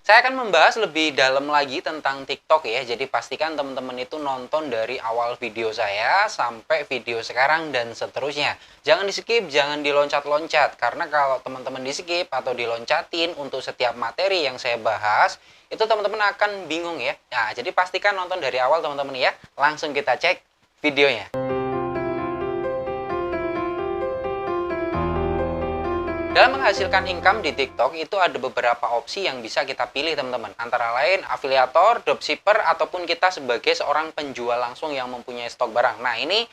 Saya akan membahas lebih dalam lagi tentang TikTok ya. Jadi pastikan teman-teman itu nonton dari awal video saya sampai video sekarang dan seterusnya. Jangan di-skip, jangan diloncat-loncat. Karena kalau teman-teman di-skip atau diloncatin untuk setiap materi yang saya bahas, itu teman-teman akan bingung ya. Nah, jadi pastikan nonton dari awal teman-teman ya. Langsung kita cek videonya. Dalam menghasilkan income di TikTok itu ada beberapa opsi yang bisa kita pilih teman-teman. Antara lain afiliator, dropshipper, ataupun kita sebagai seorang penjual langsung yang mempunyai stok barang. Nah ini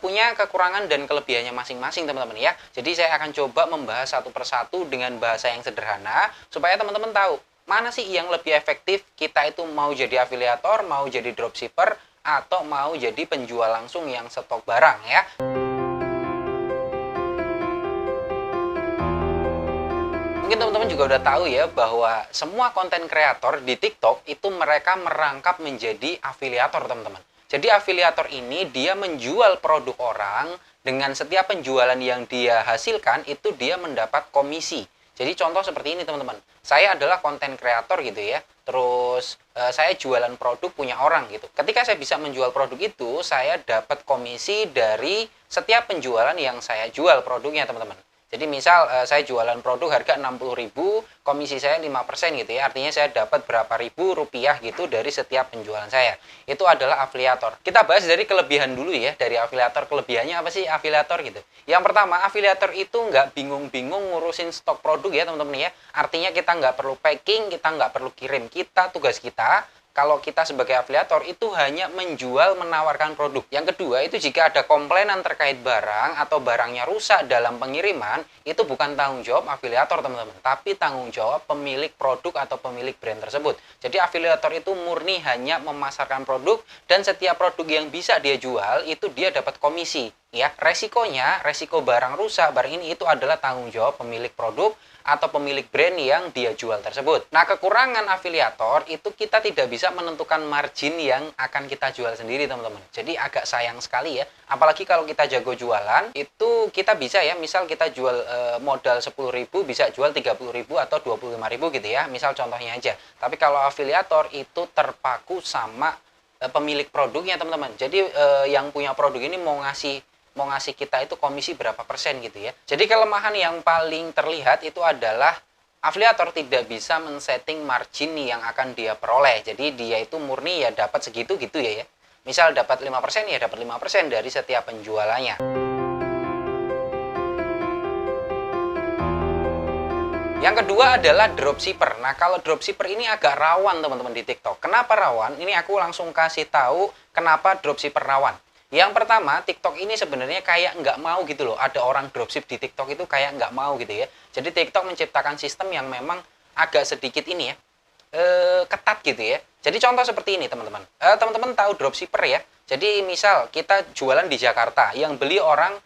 punya kekurangan dan kelebihannya masing-masing teman-teman ya. Jadi saya akan coba membahas satu persatu dengan bahasa yang sederhana supaya teman-teman tahu mana sih yang lebih efektif kita itu mau jadi afiliator, mau jadi dropshipper, atau mau jadi penjual langsung yang stok barang ya. Mungkin teman-teman juga udah tahu ya bahwa semua konten kreator di TikTok itu mereka merangkap menjadi afiliator teman-teman. Jadi afiliator ini dia menjual produk orang, dengan setiap penjualan yang dia hasilkan itu dia mendapat komisi. Jadi contoh seperti ini teman-teman. Saya adalah konten kreator gitu ya. Terus saya jualan produk punya orang gitu. Ketika saya bisa menjual produk itu, saya dapat komisi dari setiap penjualan yang saya jual produknya teman-teman. Jadi misal saya jualan produk harga 60.000, komisi saya 5% gitu ya. Artinya saya dapat berapa ribu rupiah gitu dari setiap penjualan saya. Itu adalah afiliator. Kita bahas dari kelebihan dulu ya. Dari afiliator, kelebihannya apa sih afiliator gitu. Yang pertama, afiliator itu nggak bingung-bingung ngurusin stok produk ya teman-teman ya. Artinya kita nggak perlu packing, kita nggak perlu kirim. Tugas kita kalau kita sebagai afiliator itu hanya menjual, menawarkan produk. Yang kedua, itu jika ada komplainan terkait barang atau barangnya rusak dalam pengiriman, itu bukan tanggung jawab afiliator teman-teman, tapi tanggung jawab pemilik produk atau pemilik brand tersebut. Jadi afiliator itu murni hanya memasarkan produk dan setiap produk yang bisa dia jual itu dia dapat komisi. Ya, resiko barang rusak, barang ini itu adalah tanggung jawab pemilik produk atau pemilik brand yang dia jual tersebut. Nah, kekurangan afiliator itu kita tidak bisa menentukan margin yang akan kita jual sendiri, teman-teman. Jadi agak sayang sekali ya. Apalagi kalau kita jago jualan, itu kita bisa ya, misal kita jual modal 10.000 bisa jual 30.000 atau 25.000 gitu ya. Misal contohnya aja. Tapi kalau afiliator itu terpaku sama pemilik produknya, teman-teman. Jadi yang punya produk ini mau ngasih kita itu komisi berapa persen gitu ya. Jadi kelemahan yang paling terlihat itu adalah afiliator tidak bisa men-setting margin yang akan dia peroleh. Jadi dia itu murni ya dapat segitu gitu ya. Misal dapat 5% ya dapat 5% dari setiap penjualannya. Yang kedua adalah dropshipper. Nah, kalau dropshipper ini agak rawan teman-teman di TikTok. Kenapa rawan? Ini aku langsung kasih tahu kenapa dropshipper rawan. Yang pertama, TikTok ini sebenarnya kayak nggak mau gitu loh. Ada orang dropship di TikTok itu kayak nggak mau gitu ya. Jadi TikTok menciptakan sistem yang memang agak sedikit ini ya, ketat gitu ya. Jadi contoh seperti ini teman-teman. Teman-teman tahu dropshipper ya. Jadi misal kita jualan di Jakarta, yang beli orang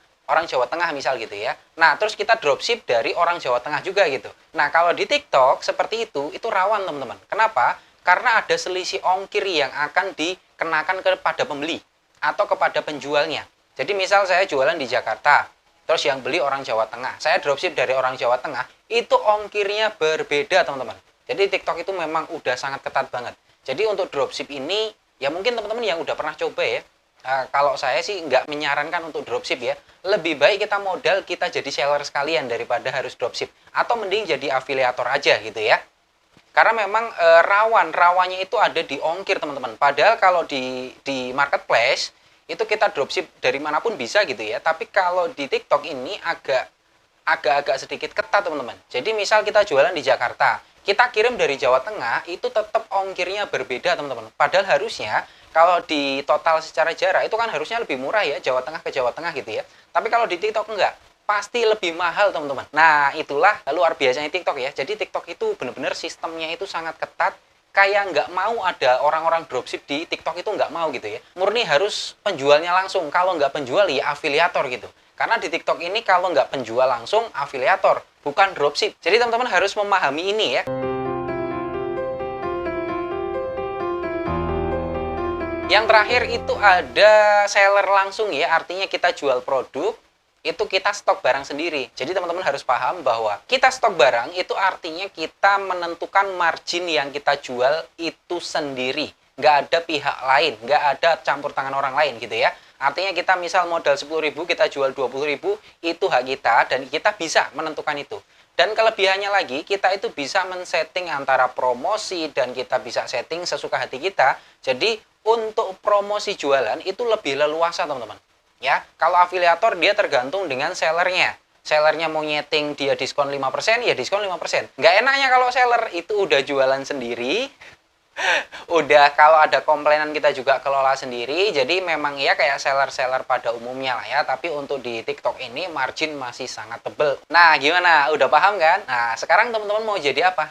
Jawa Tengah misal gitu ya. Nah, terus kita dropship dari orang Jawa Tengah juga gitu. Nah, kalau di TikTok seperti itu rawan teman-teman. Kenapa? Karena ada selisih ongkir yang akan dikenakan kepada pembeli atau kepada penjualnya. Jadi misal saya jualan di Jakarta, terus yang beli orang Jawa Tengah, saya dropship dari orang Jawa Tengah, itu ongkirnya berbeda teman-teman. Jadi TikTok itu memang udah sangat ketat banget. Jadi untuk dropship ini, ya mungkin teman-teman yang udah pernah coba ya, kalau saya sih nggak menyarankan untuk dropship ya. Lebih baik kita modal, kita jadi seller sekalian daripada harus dropship. Atau mending jadi afiliator aja gitu ya. Karena memang rawannya itu ada di ongkir teman-teman. Padahal kalau di marketplace itu kita dropship dari manapun bisa gitu ya. Tapi kalau di TikTok ini agak sedikit ketat teman-teman. Jadi misal kita jualan di Jakarta, kita kirim dari Jawa Tengah itu tetap ongkirnya berbeda teman-teman. Padahal harusnya kalau di total secara jarak itu kan harusnya lebih murah ya, Jawa Tengah ke Jawa Tengah gitu ya. Tapi kalau di TikTok enggak, pasti lebih mahal teman-teman. Nah, itulah luar biasanya TikTok ya. Jadi TikTok itu benar-benar sistemnya itu sangat ketat. Kayak nggak mau ada orang-orang dropship di TikTok itu nggak mau gitu ya. Murni harus penjualnya langsung. Kalau nggak penjual ya afiliator gitu. Karena di TikTok ini kalau nggak penjual langsung afiliator, bukan dropship. Jadi teman-teman harus memahami ini ya. Yang terakhir itu ada seller langsung ya. Artinya kita jual produk, itu kita stok barang sendiri. Jadi teman-teman harus paham bahwa kita stok barang itu artinya kita menentukan margin yang kita jual itu sendiri. Nggak ada pihak lain, nggak ada campur tangan orang lain gitu ya. Artinya kita misal modal 10.000, kita jual 20.000, itu hak kita dan kita bisa menentukan itu. Dan kelebihannya lagi, kita itu bisa men-setting antara promosi dan kita bisa setting sesuka hati kita. Jadi untuk promosi jualan itu lebih leluasa teman-teman. Ya, kalau afiliator dia tergantung dengan sellernya. Sellernya mau nyeting dia diskon 5%, ya diskon 5%. Nggak enaknya kalau seller itu udah jualan sendiri, udah kalau ada komplainan kita juga kelola sendiri. Jadi memang ya kayak seller-seller pada umumnya lah ya. Tapi untuk di TikTok ini margin masih sangat tebel. Nah gimana? Udah paham kan? Nah sekarang teman-teman mau jadi apa?